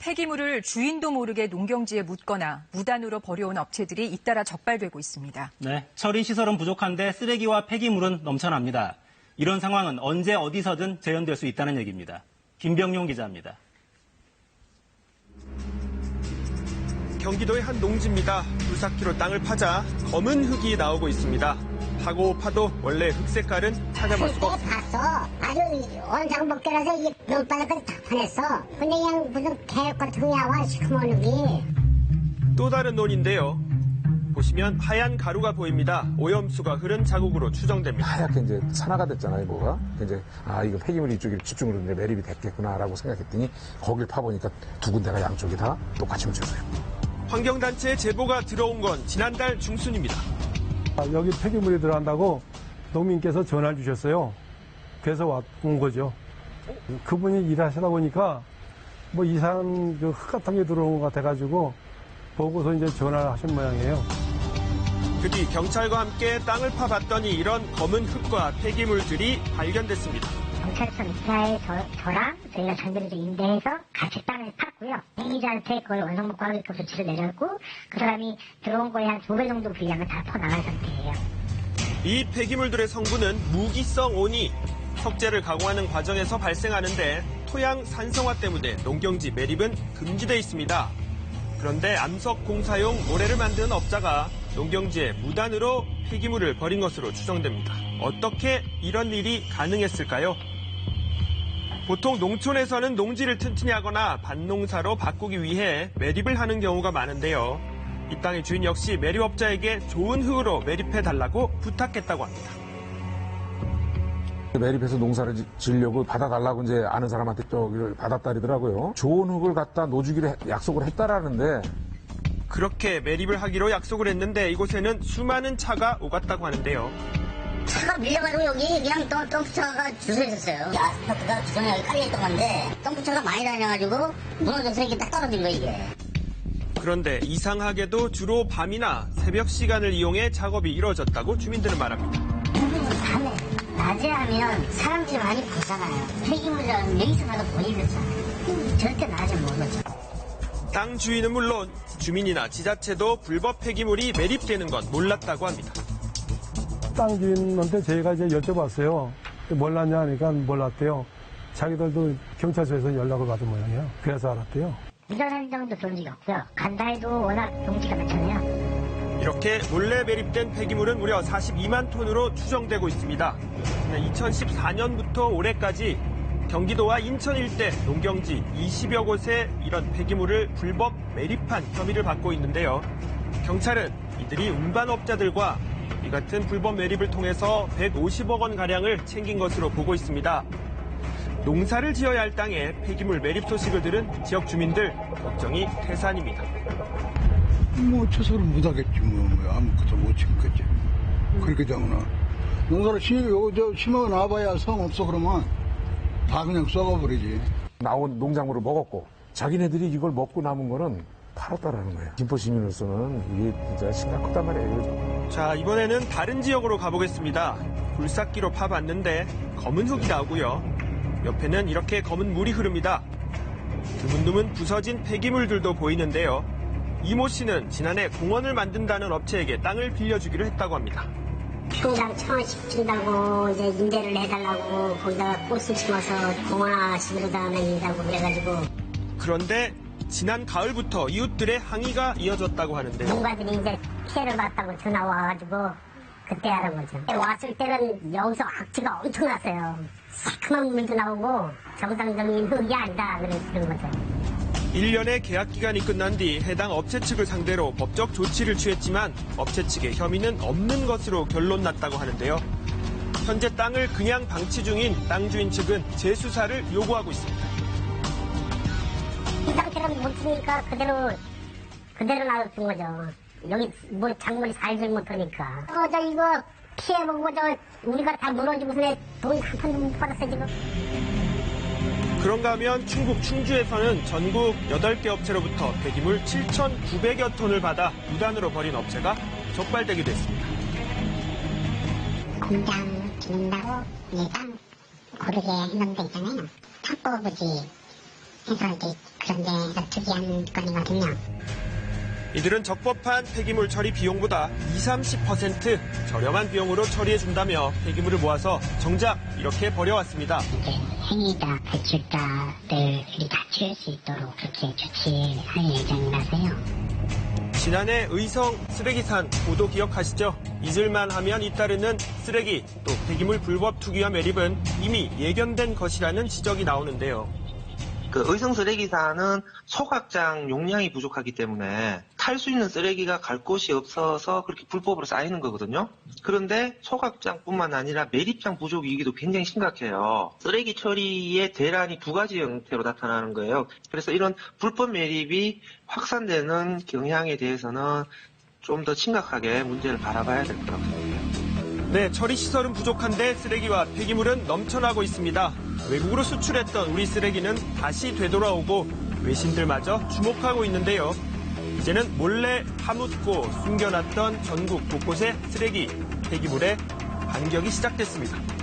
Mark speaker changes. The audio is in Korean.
Speaker 1: 폐기물을 주인도 모르게 농경지에 묻거나 무단으로 버려온 업체들이 잇따라 적발되고 있습니다.
Speaker 2: 네, 처리 시설은 부족한데 쓰레기와 폐기물은 넘쳐납니다. 이런 상황은 언제 어디서든 재현될 수 있다는 얘기입니다. 김병용 기자입니다.
Speaker 3: 경기도의 한 농지입니다. 굴삭기로 땅을 파자 검은 흙이 나오고 있습니다. 파고 파도 원래 흙 색깔은 찾아볼 수가 없습니다.
Speaker 4: 봤어. 아주 원상복귀라서 이게 눈바닥까지 다 파냈어. 근데 그냥 무슨 개혁 같은 게 나와, 시커먼 흙이.
Speaker 3: 또 다른 논인데요. 보시면 하얀 가루가 보입니다. 오염수가 흐른 자국으로 추정됩니다.
Speaker 5: 하얗게 이제 산화가 됐잖아요, 뭐가. 이제, 이거 폐기물이 이쪽에 집중으로 이제 매립이 됐겠구나라고 생각했더니 거길 파보니까 두 군데가 양쪽이 다 똑같이 묻혔어요.
Speaker 3: 환경단체의 제보가 들어온 건 지난달 중순입니다.
Speaker 6: 여기 폐기물이 들어간다고 농민께서 전화를 주셨어요. 그래서 온 거죠. 그분이 일하시다 보니까 뭐 이상한 흙 같은 게 들어온 것 같아가지고 보고서 이제 전화를 하신 모양이에요.
Speaker 3: 그 뒤 경찰과 함께 땅을 파봤더니 이런 검은 흙과 폐기물들이 발견됐습니다.
Speaker 4: 경찰서 입사에 저랑 저희가 장비를 임대해서 같이 땅을 팠고요. 행위자한테 거의 원상복구하기급 조치를 내렸고 그 사람이 들어온 거에 한 2배 정도 분량을 다 퍼나간 상태예요.
Speaker 3: 이 폐기물들의 성분은 무기성 온이 석재를 가공하는 과정에서 발생하는데 토양 산성화 때문에 농경지 매립은 금지돼 있습니다. 그런데 암석공사용 모래를 만드는 업자가 농경지에 무단으로 폐기물을 버린 것으로 추정됩니다. 어떻게 이런 일이 가능했을까요? 보통 농촌에서는 농지를 튼튼히 하거나 밭농사로 바꾸기 위해 매립을 하는 경우가 많은데요. 이 땅의 주인 역시 매립업자에게 좋은 흙으로 매립해달라고 부탁했다고 합니다.
Speaker 5: 매립해서 농사를 지으려고 받아달라고 이제 아는 사람한테 저기를 받았다리더라고요. 좋은 흙을 갖다 노주기로 약속을 했다라는데
Speaker 3: 그렇게 매립을 하기로 약속을 했는데 이곳에는 수많은 차가 오갔다고 하는데요.
Speaker 4: 차가 밀려가지고 여기 그냥 덤프차가 주서 있었어요. 아스팔트가 주선에 여기 깔려있던 건데 덤프차가 많이 다녀가지고 무너져서 이렇게 딱 떨어진 거예요, 이게.
Speaker 3: 그런데 이상하게도 주로 밤이나 새벽 시간을 이용해 작업이 이루어졌다고 주민들은 말합니다.
Speaker 4: 밤에, 낮에 하면 사람들이 많이 보잖아요. 폐기물이라는 여기서 봐도 보이잖아요. 절대 낮에 못 오죠.
Speaker 3: 땅 주인은 물론 주민이나 지자체도 불법 폐기물이 매립되는 건 몰랐다고 합니다.
Speaker 6: 땅 주인한테 저희가 이제 여쭤봤어요. 몰랐냐 하니까 몰랐대요. 자기들도 경찰서에서 연락을 받은 모양이에요. 그래서 알았대요.
Speaker 4: 이런 행정도 들어온 적이 없고요. 간다 해도 워낙 경치가 많잖아요.
Speaker 3: 이렇게 몰래 매립된 폐기물은 무려 42만 톤으로 추정되고 있습니다. 2014년부터 올해까지 경기도와 인천 일대 농경지 20여 곳에 이런 폐기물을 불법 매립한 혐의를 받고 있는데요. 경찰은 이들이 운반업자들과 이 같은 불법 매립을 통해서 150억 원가량을 챙긴 것으로 보고 있습니다. 농사를 지어야 할 땅에 폐기물 매립 소식을 들은 지역 주민들 걱정이 태산입니다.
Speaker 7: 뭐 처소를 못하겠지 뭐 아무것도 못 지겠지. 그렇게 되면 농사를 심어 놔봐야 성 없어 그러면 다 그냥 썩어버리지.
Speaker 5: 나온 농작물을 먹었고 자기네들이 이걸 먹고 남은 거는 팔았다라는 거예요. 김포 시민으로서는 이게 진짜 심각하단 말이에요.
Speaker 3: 자, 이번에는 다른 지역으로 가보겠습니다. 굴삭기로 파봤는데 검은 흙이 나오고요. 옆에는 이렇게 검은 물이 흐릅니다. 드문드문 부서진 폐기물들도 보이는데요. 이모 씨는 지난해 공원을 만든다는 업체에게 땅을 빌려주기로 했다고 합니다.
Speaker 4: 평당 1,000원씩 준다고 이제 임대를 해달라고 거기다가 꽃을 심어서 공원화식으로 다니다고 그래가지고.
Speaker 3: 그런데 지난 가을부터 이웃들의 항의가 이어졌다고 하는데요.
Speaker 4: 농가들이 이제 피해를 봤다고 전화 와가지고 그때 알은 거죠. 왔을 때는 여기서 악취가 엄청났어요. 새카만 물도 나오고 정상적인 흙이 아니다 그런 거죠.
Speaker 3: 1년의 계약 기간이 끝난 뒤 해당 업체 측을 상대로 법적 조치를 취했지만 업체 측의 혐의는 없는 것으로 결론 났다고 하는데요. 현재 땅을 그냥 방치 중인 땅 주인 측은 재수사를 요구하고 있습니다.
Speaker 4: 이 상태로 못 주니까 그대로 놔둔 거죠. 여기 뭐 작물이 살질 못하니까. 저 이거 피해보고 우리가 다 무너지고서 돈 한 푼도 못 받았어요 지금.
Speaker 3: 그런가 하면 충북 충주에서는 전국 8개 업체로부터 폐기물 7,900여 톤을 받아 무단으로 버린 업체가 적발되기도 했습니다.
Speaker 4: 공장 짓는다고 이 땅 고르게 해놓은 데 있잖아요. 탑보부지 해서 이제 그런 게 특이한 건이거든요.
Speaker 3: 이들은 적법한 폐기물 처리 비용보다 20-30% 저렴한 비용으로 처리해준다며 폐기물을 모아서 정작 이렇게 버려왔습니다.
Speaker 4: 이제 행위자, 배출자들이 다 치울 수 있도록 그렇게 조치할 예정이라서요.
Speaker 3: 지난해 의성 쓰레기산 보도 기억하시죠? 잊을만 하면 잇따르는 쓰레기, 또 폐기물 불법 투기와 매립은 이미 예견된 것이라는 지적이 나오는데요.
Speaker 8: 그 의성 쓰레기산은 소각장 용량이 부족하기 때문에 탈 수 있는 쓰레기가 갈 곳이 없어서 그렇게 불법으로 쌓이는 거거든요. 그런데 소각장뿐만 아니라 매립장 부족 위기도 굉장히 심각해요. 쓰레기 처리의 대란이 두 가지 형태로 나타나는 거예요. 그래서 이런 불법 매립이 확산되는 경향에 대해서는 좀 더 심각하게 문제를 바라봐야 될 거라고 생각해요.
Speaker 3: 네, 처리 시설은 부족한데 쓰레기와 폐기물은 넘쳐나고 있습니다. 외국으로 수출했던 우리 쓰레기는 다시 되돌아오고 외신들마저 주목하고 있는데요. 이제는 몰래 파묻고 숨겨놨던 전국 곳곳의 쓰레기, 폐기물에 반격이 시작됐습니다.